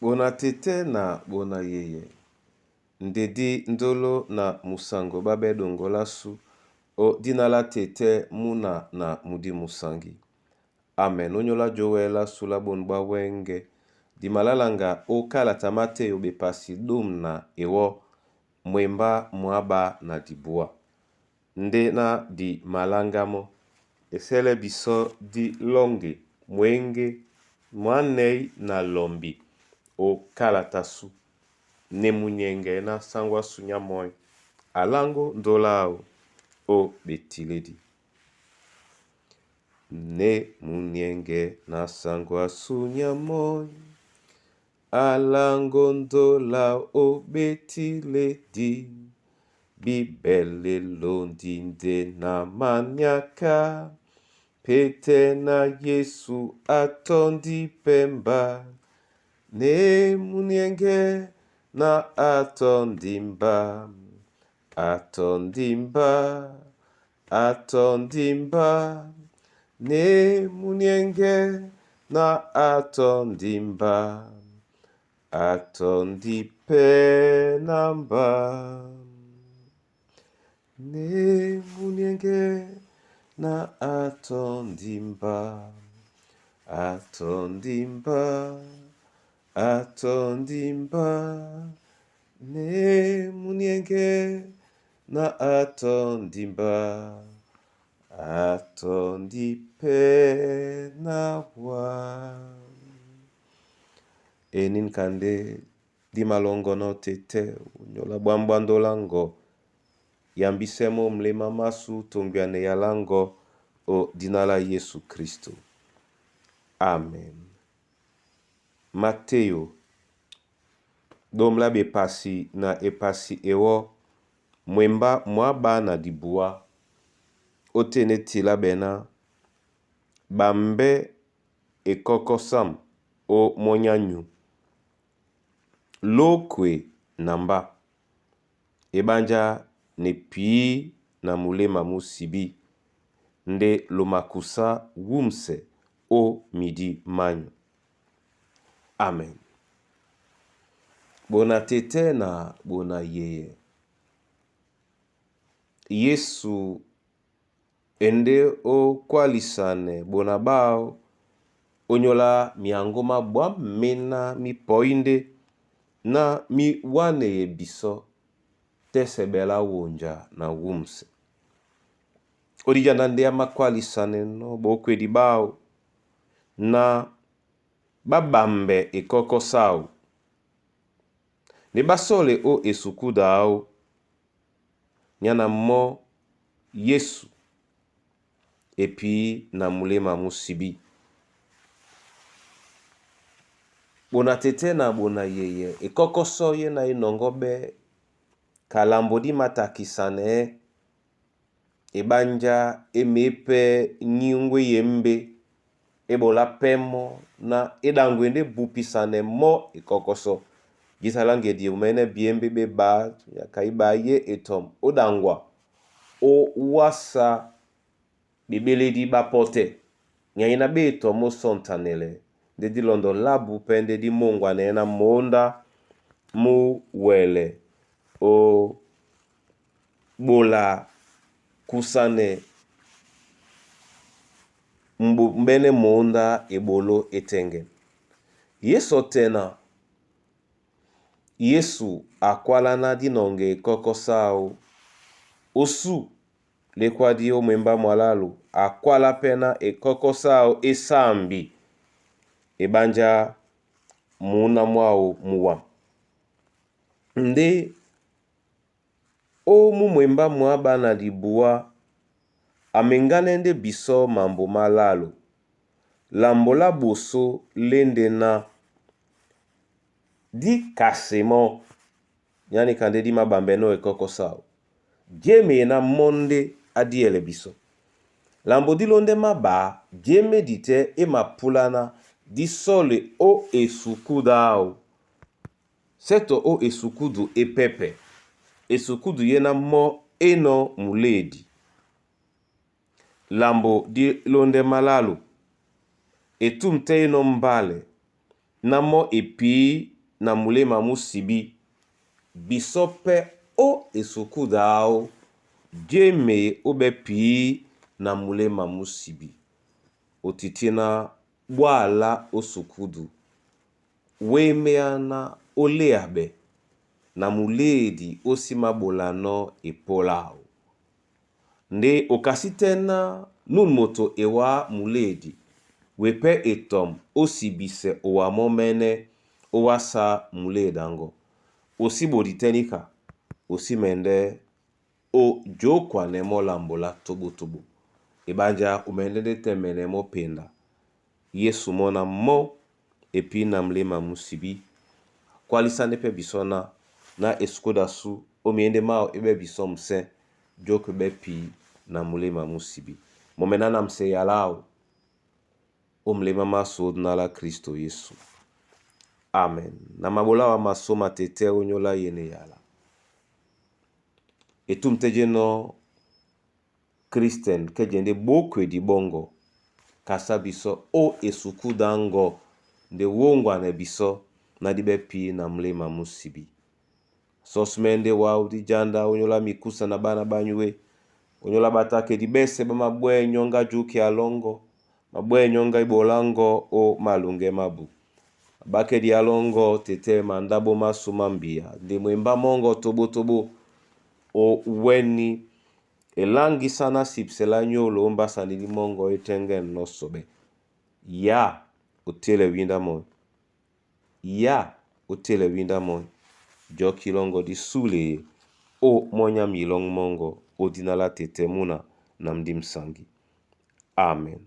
Bona tete na bona yeye. Ndedi ndolo na musango babe dongola su. O dinala tete muna na mudi musangi. Amen. Onyola joela sula bonba wenge. Di malalanga o kala tamate obepasi dum na ewo. Mwemba mwaba na dibua. Nde na di malangamo. Esele biso di longe. Mwenge. Mwanei na lombi. O kalatasu ne munyenge na sangwa sunya moy alango ndolao o betiledi ne munyenge na sangwa sunya moy alango ndolao o betiledi bibele londinde na manyaka pete na Yesu atondi pemba ne munyenge na atondimba ne munyenge na atondimba atondipenamba ne munyenge na atondimba ne munyenge na atondimba atondipenawa. Enin kande di malongo no tete unyola bwambando lango yambisemo mlema masu tongbiane yalango o dinala Yesu Kristo. Amen. Mateo domla be pasi na epasi ewo mwemba mwaba na dibua otene tila bena bambe ekokosam o monyanyu lokwe namba ebanja ne pi na mulema musibi nde lomakusa wumse o midi manyu. Amen. Bona tete na bona yeye. Yesu ende o kwalisane bona bao onyola miangoma bwa mena mi poinde na mi wane biso tesebela wonja na wumse. Orija nande ya makwalisane no bokwe di bao na babambe ekoko sao. Ne basole o esukuda au nyana mo Yesu epi na mulema musibi. Bona tete na bona yeye ekoko so ye na inongobe kalambodi matakisane ebanja emepe nyungwe yembe ebola pemo na edangwende bupisane mo ekokoso gisalange di umene biembe beba yakaiba ye etom odangwa o wasa bibele di bapote nyayina be etomo sontanele de di londo labu pende di mongwa na monda mu wele o bola kusane mbene monda ebolo etenge. Yeso tena Yesu akwala na dinonge kokosao osu lekwa dio mwemba mwalalu akwala pena kokosao esambi ebanja muna mwao muwa nde o mwemba mwaba na dibua amengane nde biso mambo malalu lambola boso lende na di kasemo yani kande di mabambe no ekoko sao jeme na monde adiele biso lambo di londe maba jeme dite emapulana di sole o esukudao seto o esukudu epepe esukudu yena mo eno muledi lambo di londe malalu etumte eno mbale na mo epi na mulema musibi biso pe o esuku dao jeme obe pi na mulema musibi otitina bwala osukudu wemeana oleabe na muledi osima bolano epolao nde okasi tena nun moto ewa muledi wepe etom osibise owa momene owasa muledango osibodi tenika osimende o jokwa nemo lambola tobo ebanja umendede temene mo penda Yesu mona mo epi na mlema musibi kwalisane pe bisona na eskuda su omiende mao ebe bisom se joke bepi na mulema musibi momenana mse yalao omlema maso na la Kristo Yesu. Amen. Na mabola wa masoma tete onyola yene yala. Etum tejeno Kristen kejende bokwe di bongo kasa biso o esuku dango nde wongwa ne biso na di bepi na mlema musibi. Sosmende wa di janda onyola mikusa na bana banywe onyola batake di bese ba mabwe nyonga juki alongo mabwe nyonga ibolango o malunge mabu bake di alongo tete mandabo masumambia de mwemba mongo tobo o weni elangi sana sipsela nyolo omba sanili mongo etengen no sobe ya utele winda mo joki longo di sule o monya milong mongo odinala tete muna namdim sangi. Amen.